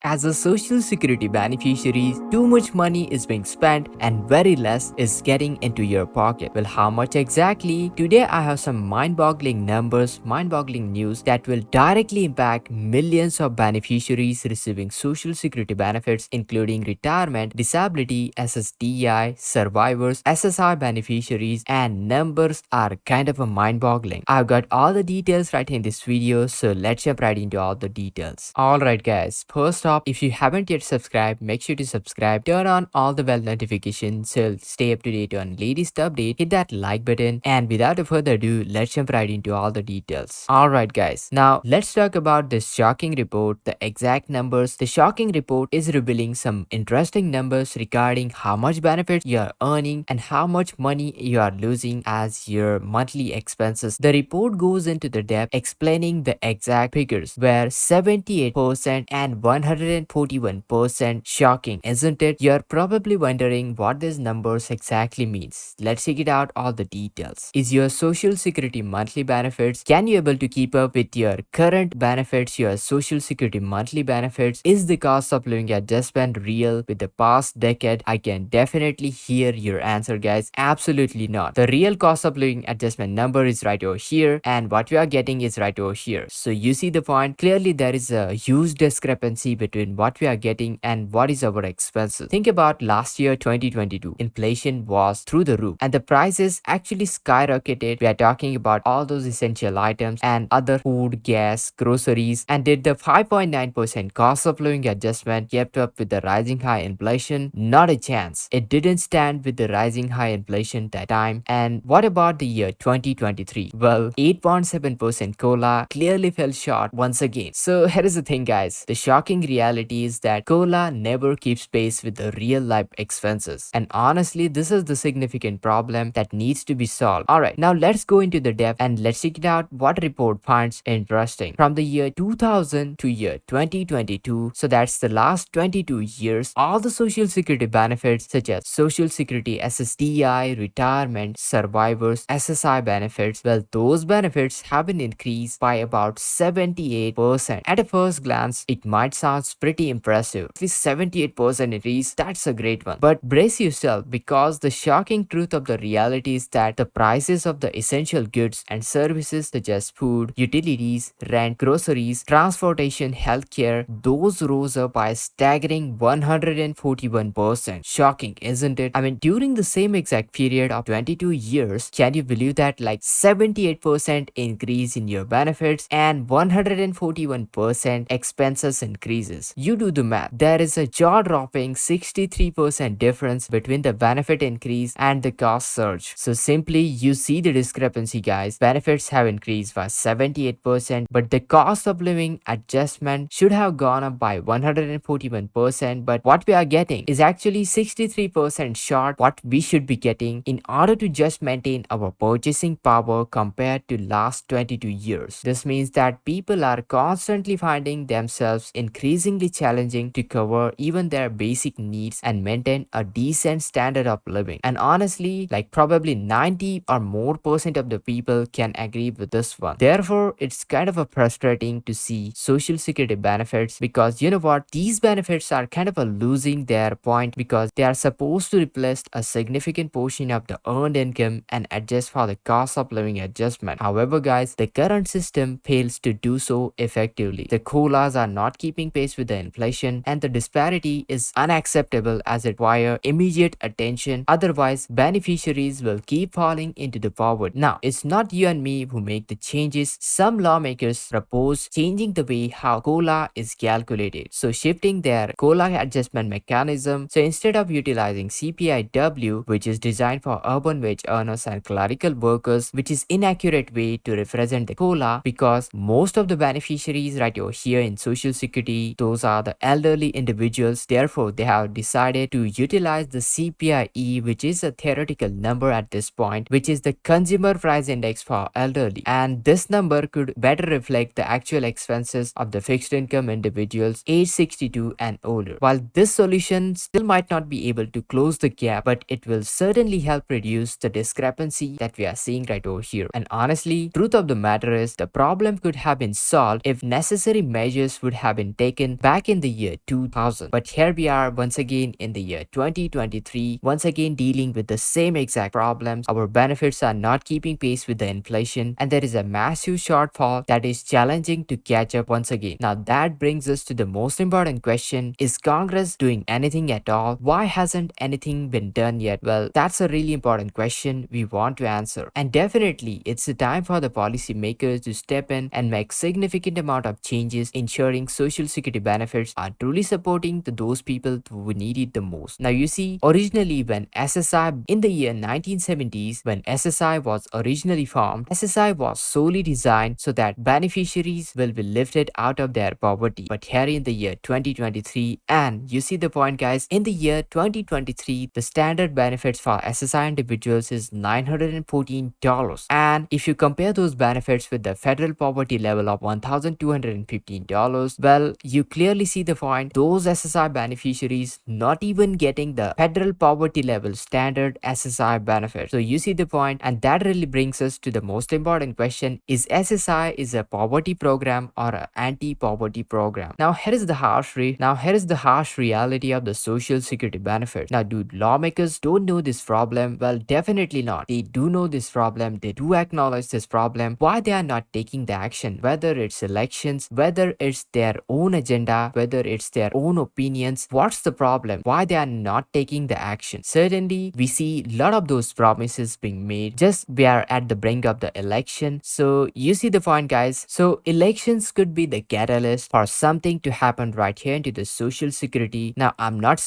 As a social security beneficiary, too much money is being spent and very less is getting into your pocket. Well, how much exactly? Today I have some mind-boggling numbers, mind-boggling news that will directly impact millions of beneficiaries receiving social security benefits, including retirement, disability, ssdi, survivors, ssi beneficiaries, and numbers are kind of a mind-boggling. I've got all the details right in this video, so let's jump right into all the details. Alright guys, first off, if you haven't yet subscribed, make sure to subscribe, turn on all the bell notifications so stay up to date on latest update, hit that like button, and without further ado, let's jump right into all the details. Alright guys, now let's talk about this shocking report, the exact numbers. The shocking report is revealing some interesting numbers regarding how much benefits you are earning and how much money you are losing as your monthly expenses. The report goes into the depth explaining the exact figures where 78% and 141%. Shocking, isn't it? You're probably wondering what these numbers exactly means. Let's check it out all the details. Is your social security monthly benefits, can you able to keep up with your current benefits, your social security monthly benefits? Is the cost of living adjustment real with the past decade? I can definitely hear your answer guys. Absolutely not. The real cost of living adjustment number is right over here and what we are getting is right over here. So you see the point? Clearly there is a huge discrepancy between what we are getting and what is our expenses. Think about last year 2022. Inflation was through the roof and the prices actually skyrocketed. We are talking about all those essential items and other food, gas, groceries, and did the 5.9% cost of living adjustment kept up with the rising high inflation? Not a chance. It didn't stand with the rising high inflation that time. And what about the year 2023? Well, 8.7% cola clearly fell short once again. So here is the thing guys, the shocking reality is that cola never keeps pace with the real life expenses. And honestly, this is the significant problem that needs to be solved. Alright, now let's go into the depth and let's check it out what report finds interesting. From the year 2000 to year 2022, so that's the last 22 years, all the social security benefits such as social security, ssdi, retirement, survivors, ssi benefits, well, those benefits have been increased by about 78%. At a first glance, it might sound pretty impressive. At least 78% increase, that's a great one. But brace yourself because the shocking truth of the reality is that the prices of the essential goods and services such as food, utilities, rent, groceries, transportation, healthcare, those rose up by a staggering 141%. Shocking, isn't it? I mean, during the same exact period of 22 years, can you believe that? Like 78% increase in your benefits and 141% expenses increases. You do the math. There is a jaw-dropping 63% difference between the benefit increase and the cost surge. So simply you see the discrepancy guys. Benefits have increased by 78%, but the cost of living adjustment should have gone up by 141%, but what we are getting is actually 63% short what we should be getting in order to just maintain our purchasing power compared to last 22 years. This means that people are constantly finding themselves increasingly challenging to cover even their basic needs and maintain a decent standard of living. And honestly, like probably 90 or more percent of the people can agree with this one. Therefore, it's kind of a frustrating to see social security benefits because you know what? These benefits are kind of a losing their point because they are supposed to replace a significant portion of the earned income and adjust for the cost of living adjustment. However, guys, the current system fails to do so effectively. The colas are not keeping pace with the inflation and the disparity is unacceptable as it requires immediate attention. Otherwise, beneficiaries will keep falling into the poverty. Now, it's not you and me who make the changes. Some lawmakers propose changing the way how cola is calculated. So shifting their cola adjustment mechanism. So instead of utilizing CPIW, which is designed for urban wage earners and clerical workers, which is inaccurate way to represent the cola because most of the beneficiaries right over here in social security, those are the elderly individuals. Therefore, they have decided to utilize the CPIE, which is a theoretical number at this point, which is the consumer price index for elderly. And this number could better reflect the actual expenses of the fixed income individuals age 62 and older. While this solution still might not be able to close the gap, but it will certainly help reduce the discrepancy that we are seeing right over here. And honestly, truth of the matter is the problem could have been solved if necessary measures would have been taken back in the year 2000. But here we are once again in the year 2023, once again dealing with the same exact problems. Our benefits are not keeping pace with the inflation, and there is a massive shortfall that is challenging to catch up once again. Now that brings us to the most important question: is Congress doing anything at all? Why hasn't anything been done yet? Well, that's a really important question we want to answer. And definitely, it's the time for the policymakers to step in and make significant amount of changes, ensuring social security benefits are truly supporting to those people who need it the most. Now you see, originally when SSI in the year 1970s, when SSI was originally formed, SSI was solely designed so that beneficiaries will be lifted out of their poverty. But here in the year 2023, and you see the point guys, in the year 2023, the standard benefits for SSI individuals is $914. And if you compare those benefits with the federal poverty level of $1,215, well, you clearly see the point. Those SSI beneficiaries not even getting the federal poverty level standard SSI benefit. So you see the point, and that really brings us to the most important question: is SSI is a poverty program or an anti-poverty program? Now here is the harsh reality of the social security benefit. Now, do lawmakers don't know this problem? Well, definitely not. They do know this problem. They do acknowledge this problem. Why they are not taking the action? Whether it's elections, whether it's their own agenda, whether it's their own opinions, what's the problem? Why they are not taking the action? Certainly, we see a lot of those promises being made. Just we are at the brink of the election. So you see the point, guys. So elections could be the catalyst for something to happen right here into the social security. Now, I'm not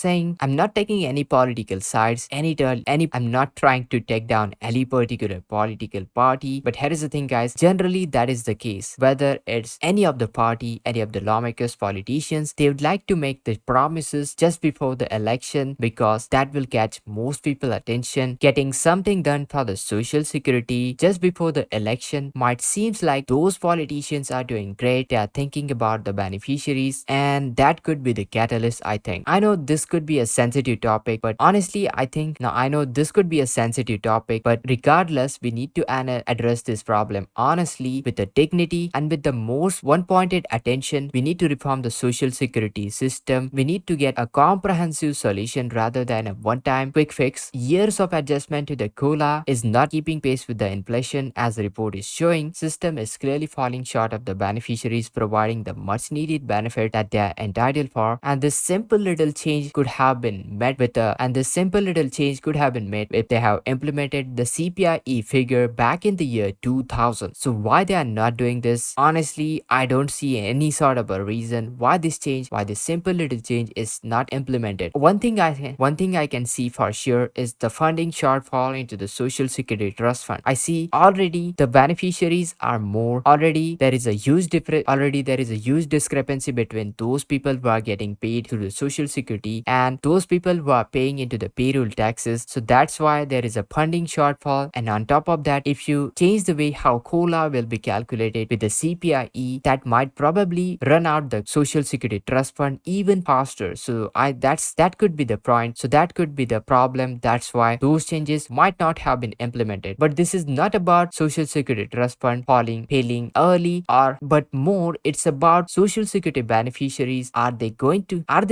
taking any political sides, I'm not trying to take down any particular political party. But here is the thing, guys. Generally, that is the case. Whether it's any of the party, any of the lawmakers, politicians, they would like to make the promises just before the election because that will catch most people attention. Getting something done for the social security just before the election might seems like those politicians are doing great. They are thinking about the beneficiaries, and that could be the catalyst, I think. I know this could be a sensitive topic, but honestly, I know this could be a sensitive topic, but regardless, we need to address this problem honestly with the dignity and with the most one-pointed attention. We need to reform the social security system. We need to get a comprehensive solution rather than a one-time quick fix. Years of adjustment to the COLA is not keeping pace with the inflation, as the report is showing. System is clearly falling short of the beneficiaries providing the much needed benefit that they are entitled for, and this simple little change could have been met with a and this simple little change could have been made if they have implemented the CPIE figure back in the year 2000. So why they are not doing this? Honestly, I don't see any sort of a reason why this simple little change is not implemented. One thing I can see for sure is the funding shortfall into the social security trust fund. I see already the beneficiaries are more. Already there is a huge discrepancy between those people who are getting paid through the social security and those people who are paying into the payroll taxes. So that's why there is a funding shortfall. And on top of that, if you change the way how COLA will be calculated with the CPIE, that might probably run out the social security trust fund even faster. So that could be the point. So that could be the problem. That's why those changes might not have been implemented. But this is not about social security trust fund failing early, but more it's about social security beneficiaries. Are they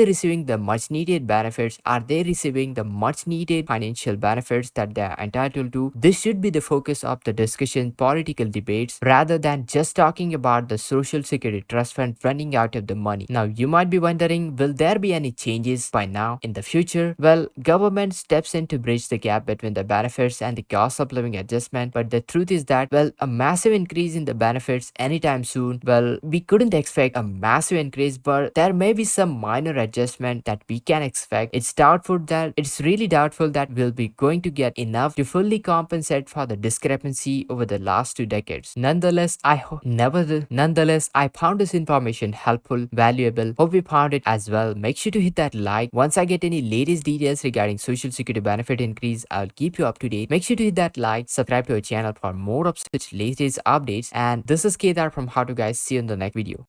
receiving the much needed benefits? Are they receiving the much needed financial benefits that they are entitled to? This should be the focus of the discussion, political debates, rather than just talking about the social security trust fund running out of the money. Now you might be wondering, will there be any changes by now in the future? Well, government steps in to bridge the gap between the benefits and the cost of living adjustment, but the truth is that, well, a massive increase in the benefits anytime soon, well, we couldn't expect a massive increase, but there may be some minor adjustment that we can expect. It's really doubtful that we'll be going to get enough to fully compensate for the discrepancy over the last 2 decades. Nonetheless, I found this information helpful, valuable. Hope you found it as well. Make sure to hit that like. Once I get any latest details regarding social security benefit increase, I'll keep you up to date. Make sure to hit that like, subscribe to our channel for more of such latest updates. And this is Kedar from How to Guys. See you in the next video.